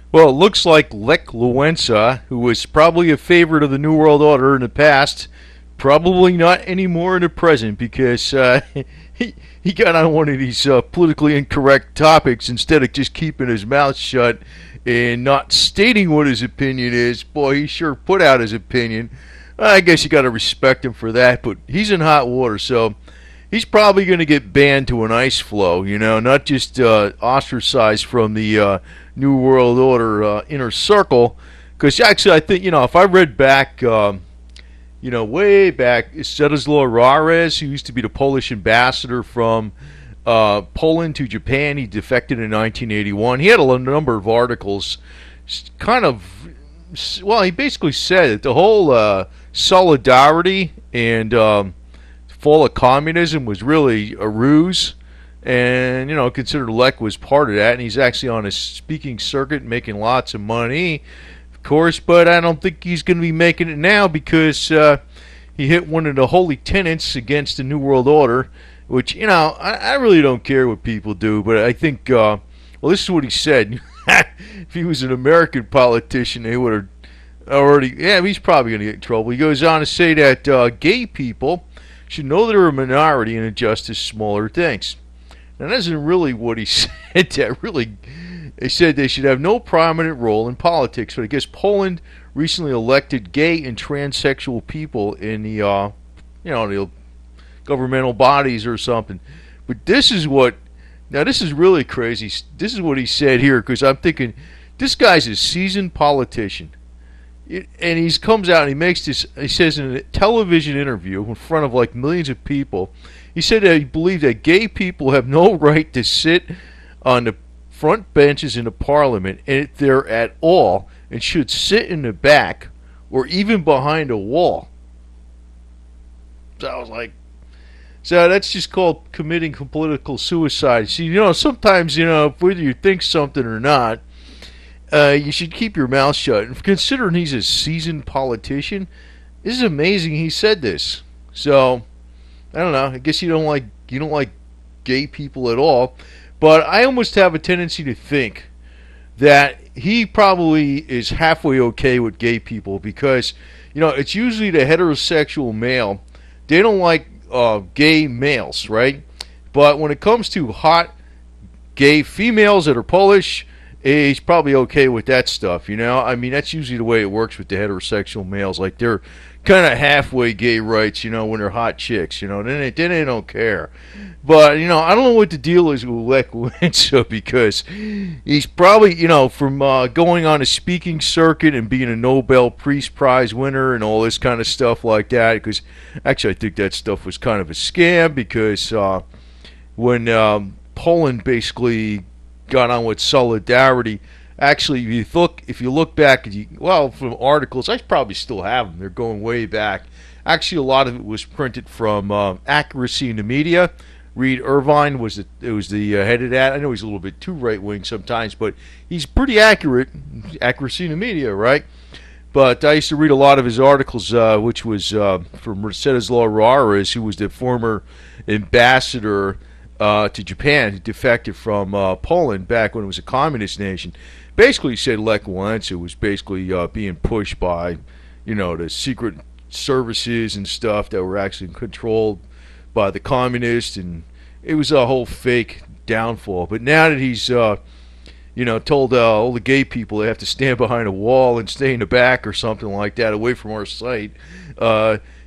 Well, it looks like Lech Walesa, who was probably a favorite of the New World Order in the past, probably not anymore in the present because he got on one of these politically incorrect topics instead of just keeping his mouth shut and not stating what his opinion is. Boy, he sure put out his opinion. I guess you got to respect him for that, but he's in hot water, so he's probably going to get banned to an ice flow, not just ostracized from the New World Order inner circle. Because actually, I think, if I read back, way back, Stanislaw Rares, who used to be the Polish ambassador from Poland to Japan, he defected in 1981. He had a number of articles, kind of, well, he basically said that the whole solidarity and fall of communism was really a ruse, and considered Lech was part of that, and he's actually on a speaking circuit making lots of money, of course, but I don't think he's going to be making it now because he hit one of the holy tenets against the New World Order, which, I really don't care what people do, but I think, well, this is what he said. If he was an American politician, they would have already, yeah, he's probably going to get in trouble. He goes on to say that gay people should know they're a minority and adjust to smaller things. Now, that isn't really what he said. That really, they said they should have no prominent role in politics. But I guess Poland recently elected gay and transsexual people in the, the governmental bodies or something. But this is really crazy. This is what he said here, because I'm thinking, this guy's a seasoned politician. And he comes out and he makes this, he says in a television interview in front of like millions of people, he said that he believed that gay people have no right to sit on the front benches in the parliament if they're at all, and should sit in the back or even behind a wall. So I was like, so that's just called committing political suicide. See, sometimes, whether you think something or not, you should keep your mouth shut. And considering he's a seasoned politician, this is amazing he said this. So, I don't know. I guess you don't like gay people at all. But I almost have a tendency to think that he probably is halfway okay with gay people because, it's usually the heterosexual male. They don't like gay males, right? But when it comes to hot gay females that are Polish, he's probably okay with that stuff, I mean, that's usually the way it works with the heterosexual males. Like, they're kind of halfway gay rights, when they're hot chicks, then they don't care. But, I don't know what the deal is with Lech Walesa because he's probably, from going on a speaking circuit and being a Nobel Peace Prize winner and all this kind of stuff like that, because actually I think that stuff was kind of a scam because when Poland basically got on with solidarity. Actually, if you look back, from articles, I probably still have them. They're going way back. Actually, a lot of it was printed from Accuracy in the Media. Reed Irvine was the head of that. I know he's a little bit too right wing sometimes, but he's pretty accurate. Accuracy in the Media, right? But I used to read a lot of his articles, which was from Stanislaw Rares, who was the former ambassador to Japan, who defected from Poland back when it was a communist nation. Basically, he said Lech Walesa was basically being pushed by, the secret services and stuff that were actually controlled by the communists, and it was a whole fake downfall. But now that he's, told all the gay people they have to stand behind a wall and stay in the back or something like that, away from our sight,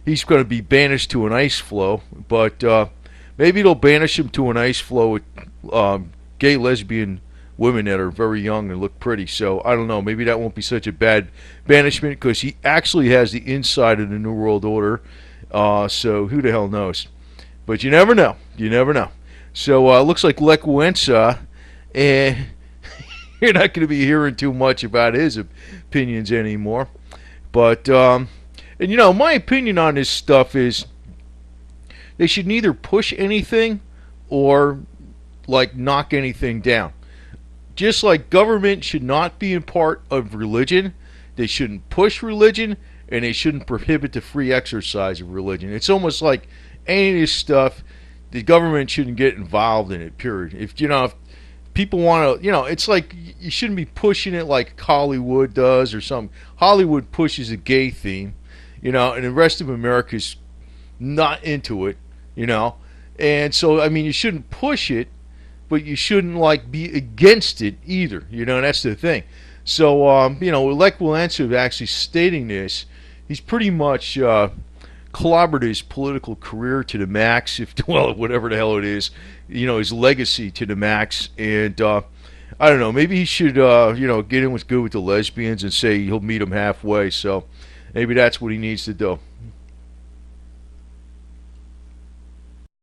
he's going to be banished to an ice flow. But maybe they'll banish him to an ice flow with gay lesbian women that are very young and look pretty. So I don't know. Maybe that won't be such a bad banishment because he actually has the inside of the New World Order. So who the hell knows? But you never know. You never know. So it looks like Lech Walesa, you're not going to be hearing too much about his opinions anymore. But my opinion on this stuff is they should neither push anything or knock anything down. Just like government should not be a part of religion, they shouldn't push religion, and they shouldn't prohibit the free exercise of religion. It's almost like any of this stuff, the government shouldn't get involved in it, period. If people want to, it's like you shouldn't be pushing it like Hollywood does or something. Hollywood pushes a gay theme, and the rest of America's not into it, you know. And so, I mean, you shouldn't push it, but you shouldn't like be against it either. That's the thing. So, Lech Walesa actually stating this, he's pretty much clobbered his political career to the max, if well, whatever the hell it is, his legacy to the max. And I don't know, maybe he should, get in with good with the lesbians and say he'll meet them halfway. So maybe that's what he needs to do.